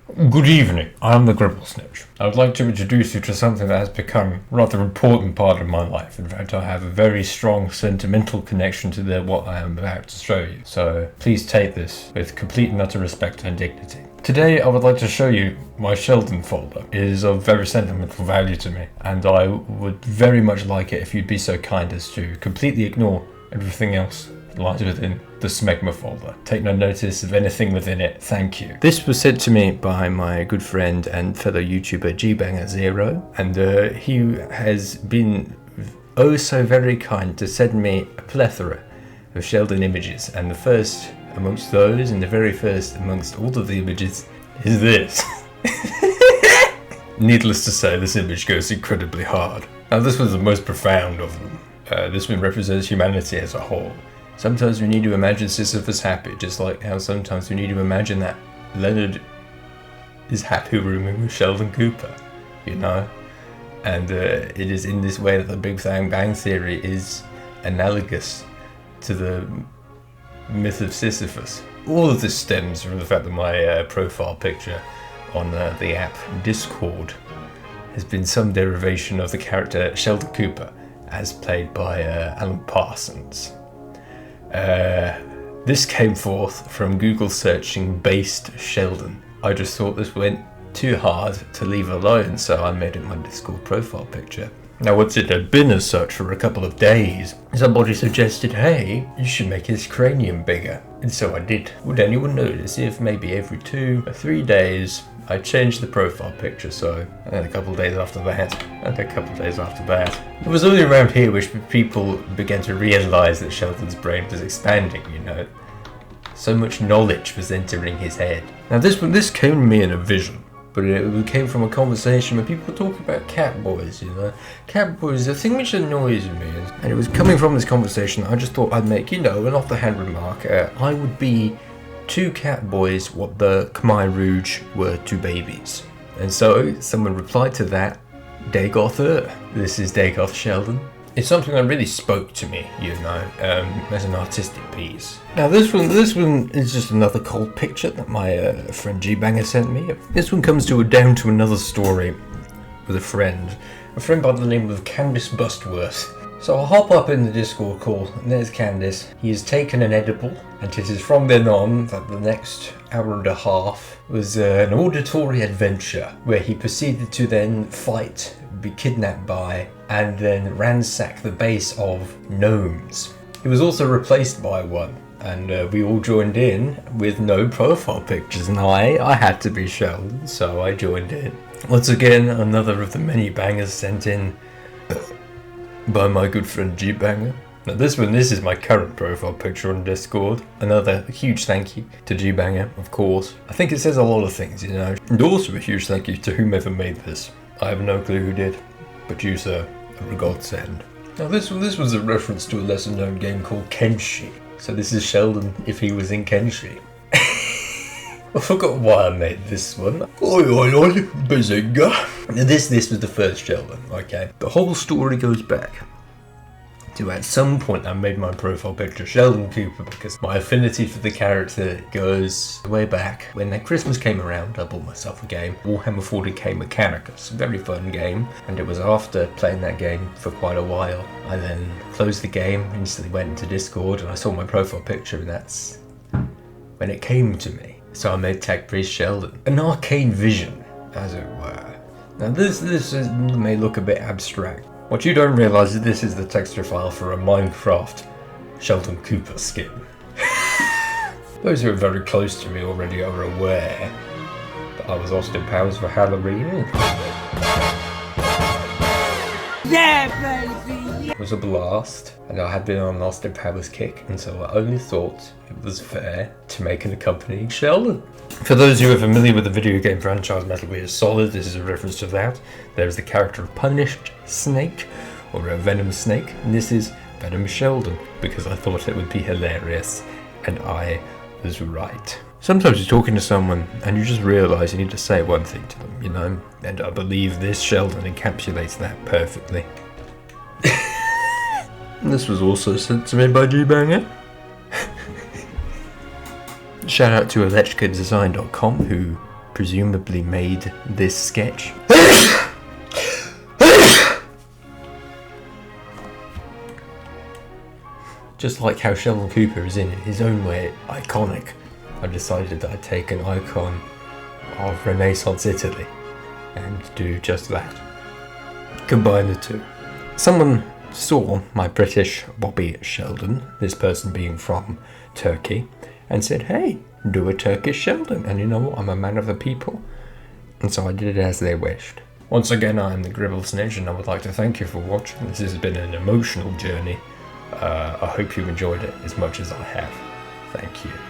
Good evening, I'm the Gribble Snitch. I would like to introduce you to something that has become a rather important part of my life. In fact, I have a very strong sentimental connection to what I am about to show you. So please take this with complete and utter respect and dignity. Today I would like to show you my Sheldon folder. It is of very sentimental value to me, and I would very much like it if you'd be so kind as to completely ignore everything else that lies within the Smegma folder. Take no notice of anything within it, thank you. This was sent to me by my good friend and fellow YouTuber GBanger0, and he has been oh so very kind to send me a plethora of Sheldon images, and the first amongst those, and the very first amongst all of the images, is this. Needless to say, this image goes incredibly hard. Now this was the most profound of them. This one represents humanity as a whole. Sometimes we need to imagine Sisyphus happy, just like how sometimes we need to imagine that Leonard is happy rooming with Sheldon Cooper, you know? And it is in this way that the Big Bang Theory is analogous to the myth of Sisyphus. All of this stems from the fact that my profile picture on the app Discord has been some derivation of the character Sheldon Cooper, as played by Alan Parsons. This came forth from Google searching based Sheldon. I just thought this went too hard to leave alone, so I made it my Discord profile picture. Now once it had been as such for a couple of days, somebody suggested, hey, you should make his cranium bigger. And so I did. Would anyone notice if maybe every 2 or 3 days I changed the profile picture? So, and a couple of days after that, and a couple of days after that. It was only around here which people began to realise that Sheldon's brain was expanding, you know. So much knowledge was entering his head. Now this came to me in a vision. But it came from a conversation where people were talking about cat boys, you know. Cat boys, the thing which annoys me, and it was coming from this conversation, I just thought I'd make, you know, an off-the-hand remark. I would be to cat boys what the Khmer Rouge were to babies. And so someone replied to that, Dagoth. This is Dagoth Sheldon. It's something that really spoke to me, you know, as an artistic piece. Now this one is just another cold picture that my friend GBanger sent me. This one comes down to another story with a friend by the name of Candice Bustworth. So I hop up in the Discord call, and there's Candice. He has taken an edible, and it is from then on that the next hour and a half was an auditory adventure where he proceeded to then fight, be kidnapped by, and then ransack the base of gnomes. He was also replaced by one, and we all joined in with no profile pictures, and I had to be Sheldon, so I joined in. Once again, another of the many bangers sent in by my good friend GBanger. Now this is my current profile picture on Discord. Another huge thank you to GBanger, of course. I think it says a lot of things, you know. And also a huge thank you to whomever made this. I have no clue who did, but you, sir, a godsend. Now this was a reference to a lesser known game called Kenshi. So this is Sheldon if he was in Kenshi. I forgot why I made this one. Oi, Bazinga. Now this was the first Sheldon, okay? The whole story goes back to at some point I made my profile picture Sheldon Cooper because my affinity for the character goes way back. When that Christmas came around, I bought myself a game, Warhammer 40k Mechanicus. A very fun game, and it was after playing that game for quite a while. I then closed the game, instantly went into Discord, and I saw my profile picture, and that's when it came to me. So I made Tech Priest Sheldon. An arcane vision, as it were. Now this may look a bit abstract. What you don't realise is this is the texture file for a Minecraft Sheldon Cooper skin. Those who are very close to me already are aware that I was Austin Powers for Halloween. Yeah, baby! It was a blast, and I had been on an Austin Powers kick, and so I only thought it was fair to make an accompanying Sheldon. For those who are familiar with the video game franchise Metal Gear Solid, this is a reference to that. There's the character of Punished Snake, or a Venom Snake, and this is Venom Sheldon, because I thought it would be hilarious, and I was right. Sometimes you're talking to someone and you just realise you need to say one thing to them, you know, and I believe this Sheldon encapsulates that perfectly. This was also sent to me by GBanger. Shout out to electricadesign.com who presumably made this sketch. Just like how Sheldon Cooper is in his own way iconic, I decided that I'd take an icon of Renaissance Italy and do just that. Combine the two. Someone saw my British Bobby Sheldon, this person being from Turkey, and said, hey, do a Turkish Sheldon. And you know what, I'm a man of the people. And so I did it as they wished. Once again, I am the Gribble Snitch, and I would like to thank you for watching. This has been an emotional journey. I hope you enjoyed it as much as I have. Thank you.